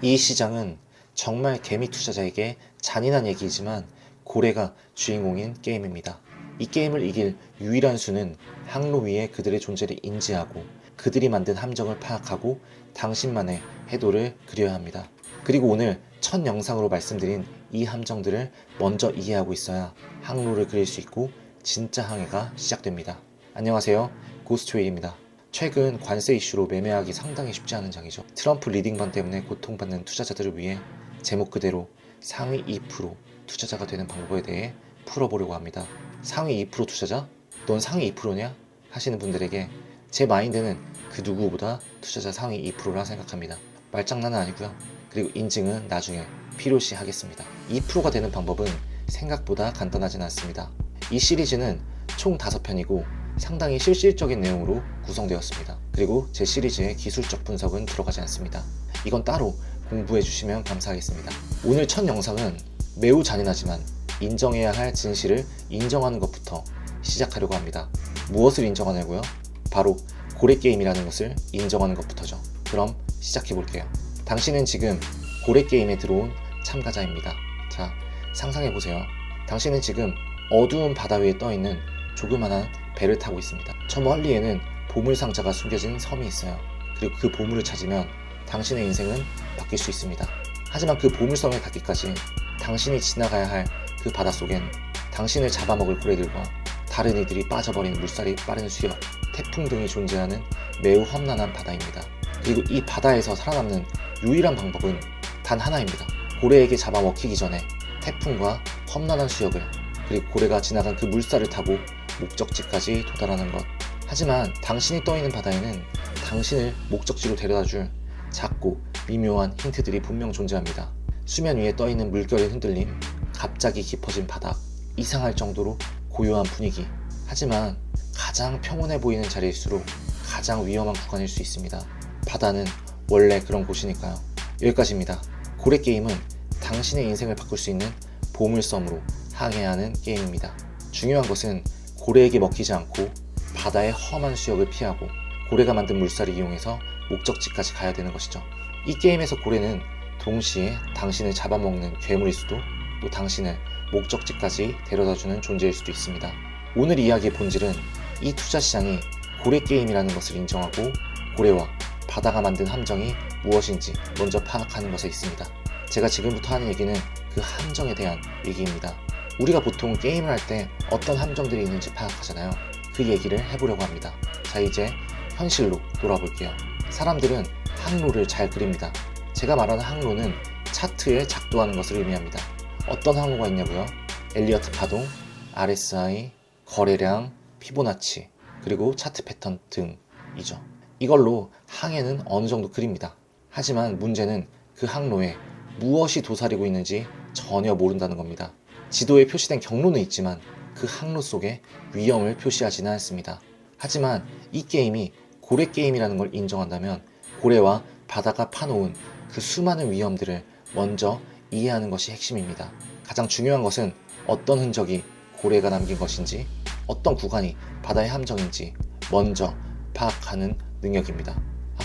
이 시장은 정말 개미 투자자에게 잔인한 얘기이지만 고래가 주인공인 게임입니다. 이 게임을 이길 유일한 수는 항로 위에 그들의 존재를 인지하고 그들이 만든 함정을 파악하고 당신만의 해도를 그려야 합니다. 그리고 오늘 첫 영상으로 말씀드린 이 함정들을 먼저 이해하고 있어야 항로를 그릴 수 있고 진짜 항해가 시작됩니다. 안녕하세요, 고스트웨이입니다. 최근 관세 이슈로 매매하기 상당히 쉽지 않은 장이죠. 트럼프 리딩반 때문에 고통받는 투자자들을 위해 제목 그대로 상위 2% 투자자가 되는 방법에 대해 풀어보려고 합니다. 상위 2% 투자자? 넌 상위 2%냐? 하시는 분들에게 제 마인드는 그 누구보다 투자자 상위 2%라 생각합니다. 말장난은 아니고요. 그리고 인증은 나중에 필요시 하겠습니다. 2%가 되는 방법은 생각보다 간단하진 않습니다. 이 시리즈는 총 5편이고 상당히 실질적인 내용으로 구성되었습니다. 그리고 제 시리즈의 기술적 분석은 들어가지 않습니다. 이건 따로 공부해 주시면 감사하겠습니다. 오늘 첫 영상은 매우 잔인하지만 인정해야 할 진실을 인정하는 것부터 시작하려고 합니다. 무엇을 인정하냐고요? 바로 고래게임이라는 것을 인정하는 것부터죠. 그럼 시작해 볼게요. 당신은 지금 고래게임에 들어온 참가자입니다. 자, 상상해 보세요. 당신은 지금 어두운 바다 위에 떠있는 조그만한 배를 타고 있습니다. 저 멀리에는 보물상자가 숨겨진 섬이 있어요. 그리고 그 보물을 찾으면 당신의 인생은 바뀔 수 있습니다. 하지만 그 보물섬에 닿기까지 당신이 지나가야 할 그 바닷속엔 당신을 잡아먹을 고래들과 다른 이들이 빠져버리는 물살이 빠른 수역, 태풍 등이 존재하는 매우 험난한 바다입니다. 그리고 이 바다에서 살아남는 유일한 방법은 단 하나입니다. 고래에게 잡아먹히기 전에 태풍과 험난한 수역을, 그리고 고래가 지나간 그 물살을 타고 목적지까지 도달하는 것. 하지만 당신이 떠있는 바다에는 당신을 목적지로 데려다줄 작고 미묘한 힌트들이 분명 존재합니다. 수면 위에 떠있는 물결의 흔들림, 갑자기 깊어진 바닥, 이상할 정도로 고요한 분위기. 하지만 가장 평온해 보이는 자리일수록 가장 위험한 구간일 수 있습니다. 바다는 원래 그런 곳이니까요. 여기까지입니다. 고래게임은 당신의 인생을 바꿀 수 있는 보물섬으로 항해하는 게임입니다. 중요한 것은 고래에게 먹히지 않고 바다의 험한 수역을 피하고 고래가 만든 물살을 이용해서 목적지까지 가야 되는 것이죠. 이 게임에서 고래는 동시에 당신을 잡아먹는 괴물일 수도, 또 당신을 목적지까지 데려다주는 존재일 수도 있습니다. 오늘 이야기의 본질은 이 투자 시장이 고래게임이라는 것을 인정하고 고래와 바다가 만든 함정이 무엇인지 먼저 파악하는 것에 있습니다. 제가 지금부터 하는 얘기는 그 함정에 대한 얘기입니다. 우리가 보통 게임을 할 때 어떤 함정들이 있는지 파악하잖아요. 그 얘기를 해보려고 합니다. 자, 이제 현실로 돌아볼게요. 사람들은 항로를 잘 그립니다. 제가 말하는 항로는 차트에 작동하는 것을 의미합니다. 어떤 항로가 있냐고요? 엘리어트 파동, RSI, 거래량, 피보나치, 그리고 차트 패턴 등이죠. 이걸로 항해는 어느 정도 그립니다. 하지만 문제는 그 항로에 무엇이 도사리고 있는지 전혀 모른다는 겁니다. 지도에 표시된 경로는 있지만 그 항로 속에 위험을 표시하지는 않습니다. 하지만 이 게임이 고래게임이라는 걸 인정한다면 고래와 바다가 파놓은 그 수많은 위험들을 먼저 이해하는 것이 핵심입니다. 가장 중요한 것은 어떤 흔적이 고래가 남긴 것인지, 어떤 구간이 바다의 함정인지 먼저 파악하는 능력입니다.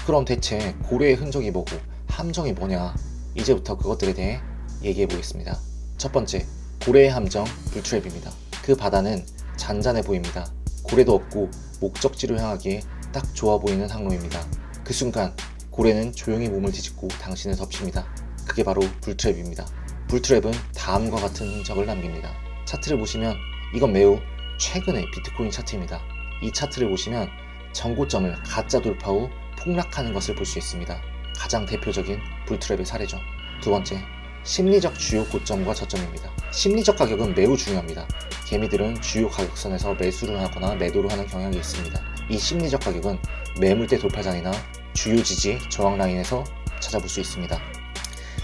그럼 대체 고래의 흔적이 뭐고 함정이 뭐냐? 이제부터 그것들에 대해 얘기해 보겠습니다. 첫 번째, 고래의 함정 불트랩입니다. 그 바다는 잔잔해 보입니다. 고래도 없고 목적지로 향하기에 딱 좋아 보이는 항로입니다. 그 순간 고래는 조용히 몸을 뒤집고 당신을 덮칩니다. 그게 바로 불트랩입니다. 불트랩은 다음과 같은 흔적을 남깁니다. 차트를 보시면 이건 매우 최근의 비트코인 차트입니다. 이 차트를 보시면 전고점을 가짜 돌파 후 폭락하는 것을 볼 수 있습니다. 가장 대표적인 불트랩의 사례죠. 두 번째, 심리적 주요 고점과 저점입니다. 심리적 가격은 매우 중요합니다. 개미들은 주요 가격선에서 매수를 하거나 매도를 하는 경향이 있습니다. 이 심리적 가격은 매물대 돌파장이나 주요 지지, 저항 라인에서 찾아볼 수 있습니다.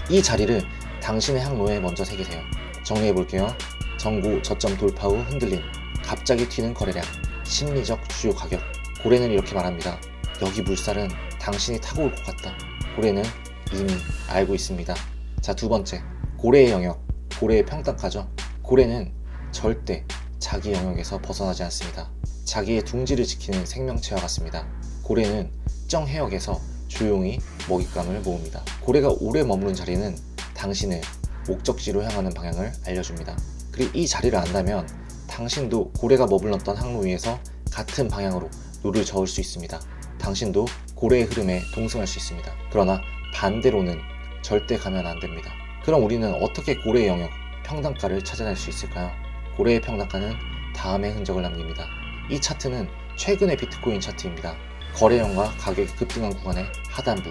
이 자리를 당신의 항로에 먼저 새기세요. 정리해 볼게요. 전고, 저점 돌파 후 흔들림, 갑자기 튀는 거래량, 심리적 주요 가격. 고래는 이렇게 말합니다. 여기 물살은 당신이 타고 올 것 같다. 고래는 이미 알고 있습니다. 자, 두 번째, 고래의 영역, 고래의 평단가죠. 고래는 절대 자기 영역에서 벗어나지 않습니다. 자기의 둥지를 지키는 생명체와 같습니다. 고래는 특정 해역에서 조용히 먹잇감을 모읍니다. 고래가 오래 머무는 자리는 당신을 목적지로 향하는 방향을 알려줍니다. 그리고 이 자리를 안다면 당신도 고래가 머물렀던 항로 위에서 같은 방향으로 노를 저을 수 있습니다. 당신도 고래의 흐름에 동승할 수 있습니다. 그러나 반대로는 절대 가면 안 됩니다. 그럼 우리는 어떻게 고래의 영역, 평단가를 찾아낼 수 있을까요? 고래의 평단가는 다음의 흔적을 남깁니다. 이 차트는 최근의 비트코인 차트입니다. 거래량과 가격이 급등한 구간의 하단부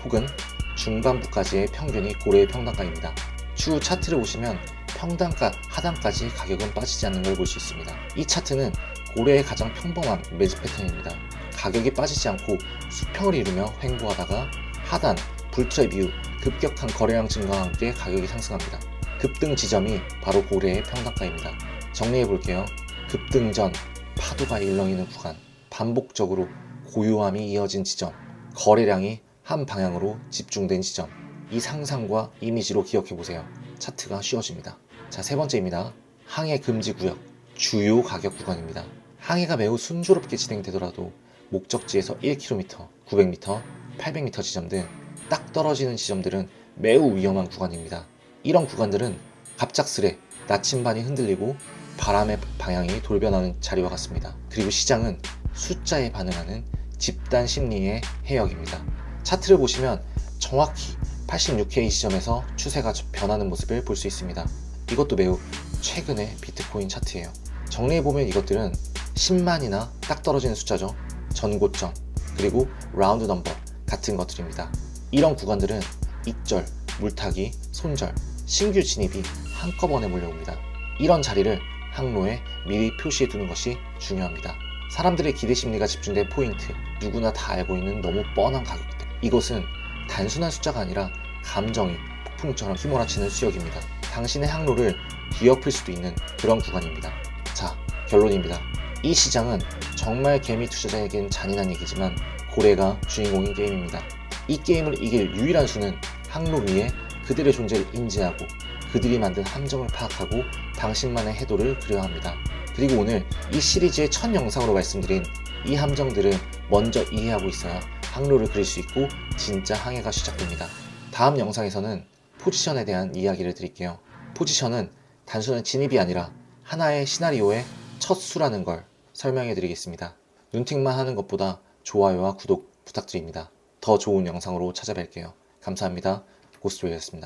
혹은 중반부까지의 평균이 고래의 평단가입니다. 추후 차트를 보시면 평단가 하단까지 가격은 빠지지 않는 걸 볼 수 있습니다. 이 차트는 고래의 가장 평범한 매집 패턴입니다. 가격이 빠지지 않고 수평을 이루며 횡보하다가 하단 불트랩 이후 급격한 거래량 증가와 함께 가격이 상승합니다. 급등 지점이 바로 고래의 평단가입니다. 정리해 볼게요. 급등 전 파도가 일렁이는 구간, 반복적으로 고요함이 이어진 지점, 거래량이 한 방향으로 집중된 지점. 이 상상과 이미지로 기억해 보세요. 차트가 쉬워집니다. 자, 세 번째입니다. 항해 금지 구역, 주요 가격 구간입니다. 항해가 매우 순조롭게 진행되더라도 목적지에서 1km, 900m, 800m 지점 등 딱 떨어지는 지점들은 매우 위험한 구간입니다. 이런 구간들은 갑작스레 나침반이 흔들리고 바람의 방향이 돌변하는 자리와 같습니다. 그리고 시장은 숫자에 반응하는 집단 심리의 해역입니다. 차트를 보시면 정확히 86K 지점에서 추세가 변하는 모습을 볼 수 있습니다. 이것도 매우 최근의 비트코인 차트예요. 정리해보면 이것들은 10만이나 딱 떨어지는 숫자죠. 전고점, 그리고 라운드 넘버 같은 것들입니다. 이런 구간들은 익절, 물타기, 손절, 신규 진입이 한꺼번에 몰려옵니다. 이런 자리를 항로에 미리 표시해 두는 것이 중요합니다. 사람들의 기대 심리가 집중된 포인트, 누구나 다 알고 있는 너무 뻔한 가격대. 이것은 단순한 숫자가 아니라 감정이 폭풍처럼 휘몰아치는 수역입니다. 당신의 항로를 뒤엎을 수도 있는 그런 구간입니다. 자, 결론입니다. 이 시장은 정말 개미 투자자에겐 잔인한 얘기지만 고래가 주인공인 게임입니다. 이 게임을 이길 유일한 수는 항로 위에 그들의 존재를 인지하고 그들이 만든 함정을 파악하고 당신만의 해도를 그려야 합니다. 그리고 오늘 이 시리즈의 첫 영상으로 말씀드린 이 함정들을 먼저 이해하고 있어야 항로를 그릴 수 있고 진짜 항해가 시작됩니다. 다음 영상에서는 포지션에 대한 이야기를 드릴게요. 포지션은 단순한 진입이 아니라 하나의 시나리오의 첫 수라는 걸 설명해 드리겠습니다. 눈팅만 하는 것보다 좋아요와 구독 부탁드립니다. 더 좋은 영상으로 찾아뵐게요. 감사합니다. 고스트웨이였습니다.